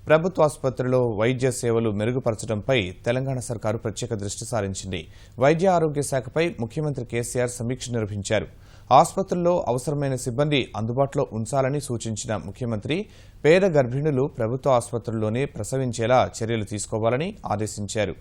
ప్రభుత్వ ఆసుపత్రుల్లో వైద్య సేవలు మెరుగుపరచడంపై తెలంగాణ సర్కారు ప్రత్యేక దృష్టి సారించింది. వైద్య ఆరోగ్య శాఖపై ముఖ్యమంత్రి కేసీఆర్ సమీక్ష నిర్వహించారు. ఆసుపత్రుల్లో అవసరమైన సిబ్బంది అందుబాటులో ఉంచాలని సూచించిన ముఖ్యమంత్రి పేద గర్భిణులు ప్రభుత్వ ఆసుపత్రుల్లోనే ప్రసవించేలా చర్యలు తీసుకోవాలని ఆదేశించారు.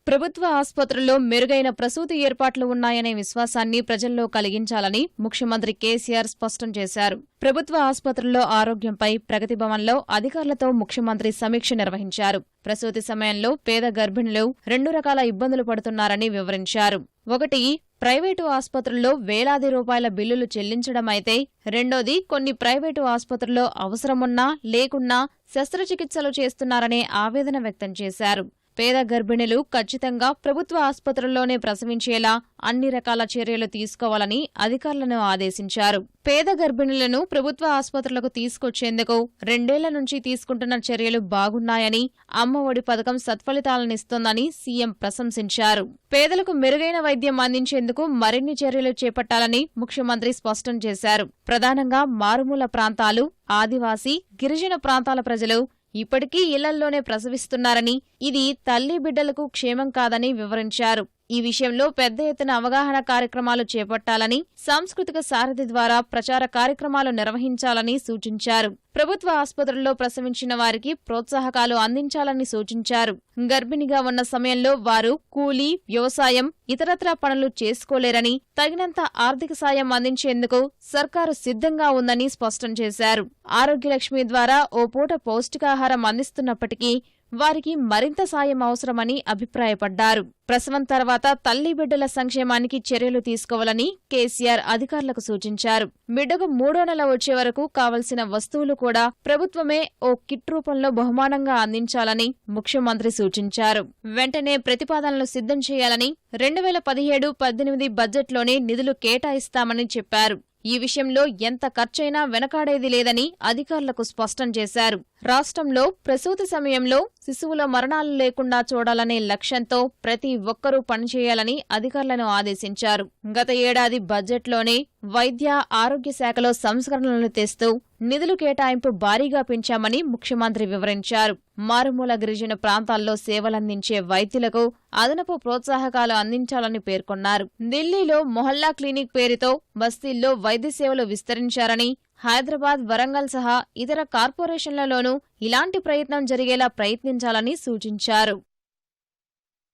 ప్రభుత్వ ఆసుపత్రుల్లో మెరుగైన ప్రసూతి ఏర్పాట్లు ఉన్నాయనే విశ్వాసాన్ని ప్రజల్లో కలిగించాలని ముఖ్యమంత్రి కేసీఆర్ స్పష్టం చేశారు. ప్రభుత్వ ఆసుపత్రుల్లో ఆరోగ్యంపై ప్రగతి భవన్లో అధికారులతో ముఖ్యమంత్రి సమీక్ష నిర్వహించారు. ప్రసూతి సమయంలో పేద గర్భిణులు 2 రకాల ఇబ్బందులు పడుతున్నారని వివరించారు. ఒకటి, ప్రైవేటు ఆసుపత్రుల్లో వేలాది రూపాయల బిల్లులు చెల్లించడమైతే, రెండోది కొన్ని ప్రైవేటు ఆసుపత్రుల్లో అవసరమున్నా లేకున్నా శస్త్రచికిత్సలు చేస్తున్నారనే ఆవేదన వ్యక్తం చేశారు. పేద గర్భిణులు ఖచ్చితంగా ప్రభుత్వ ఆసుపత్రుల్లోనే ప్రసవించేలా అన్ని రకాల చర్యలు తీసుకోవాలని అధికారులను ఆదేశించారు. పేద గర్భిణులను ప్రభుత్వ ఆసుపత్రులకు తీసుకొచ్చేందుకు 2 ఏళ్ల నుంచి తీసుకుంటున్న చర్యలు బాగున్నాయని, అమ్మఒడి పథకం సత్ఫలితాలనిస్తోందని సీఎం ప్రశంసించారు. పేదలకు మెరుగైన వైద్యం అందించేందుకు మరిన్ని చర్యలు చేపట్టాలని ముఖ్యమంత్రి స్పష్టం చేశారు. ప్రధానంగా మారుమూల ప్రాంతాలు, ఆదివాసీ, గిరిజన ప్రాంతాల ప్రజలు ఇప్పటికీ ఇళ్లల్లోనే ప్రసవిస్తున్నారని, ఇది తల్లి బిడ్డలకు క్షేమం కాదని వివరించారు. ఈ విషయంలో పెద్ద ఎత్తున అవగాహన కార్యక్రమాలు చేపట్టాలని, సాంస్కృతిక సారథి ద్వారా ప్రచార కార్యక్రమాలు నిర్వహించాలని సూచించారు. ప్రభుత్వ ఆసుపత్రుల్లో ప్రసవించిన వారికి ప్రోత్సాహకాలు అందించాలని సూచించారు. గర్భిణిగా ఉన్న సమయంలో వారు కూలీ, వ్యవసాయం, ఇతరత్రా పనులు చేసుకోలేరని, తగినంత ఆర్థిక సాయం అందించేందుకు సర్కారు సిద్ధంగా ఉందని స్పష్టం చేశారు. ఆరోగ్యలక్ష్మి ద్వారా ఓ పూట పౌష్టికాహారం అందిస్తున్నప్పటికీ వారికి మరింత సాయం అవసరమని అభిప్రాయపడ్డారు. ప్రసవం తర్వాత తల్లి బిడ్డల సంక్షేమానికి చర్యలు తీసుకోవాలని కేసీఆర్ అధికారులకు సూచించారు. బిడ్డకు 3వ నెల వచ్చే వరకు కావలసిన వస్తువులు కూడా ప్రభుత్వమే ఓ కిట్ రూపంలో బహుమానంగా అందించాలని ముఖ్యమంత్రి సూచించారు. వెంటనే ప్రతిపాదనలు సిద్ధం చేయాలని 2017-18 బడ్జెట్లోనే నిధులు కేటాయిస్తామని చెప్పారు. ఈ విషయంలో ఎంత ఖర్చైనా వెనకాడేది లేదని అధికారులకు స్పష్టం చేశారు. రాష్ట్రంలో ప్రసూతి సమయంలో శిశువుల మరణాలు లేకుండా చూడాలనే లక్ష్యంతో ప్రతి ఒక్కరూ పనిచేయాలని అధికారులను ఆదేశించారు. గత ఏడాది బడ్జెట్లోనే వైద్య ఆరోగ్య శాఖలో సంస్కరణలు తెస్తూ నిధులు కేటాయింపు భారీగా పెంచామని ముఖ్యమంత్రి వివరించారు. మారుమూల గిరిజన ప్రాంతాల్లో సేవలందించే వైద్యులకు అదనపు ప్రోత్సాహకాలు అందించాలని పేర్కొన్నారు. ఢిల్లీలో మొహల్లా క్లినిక్ పేరుతో బస్తీల్లో వైద్య సేవలు విస్తరించారని, హైదరాబాద్, వరంగల్ సహా ఇతర కార్పొరేషన్లలోనూ ఇలాంటి ప్రయత్నం జరిగేలా ప్రయత్నించాలని సూచించారు.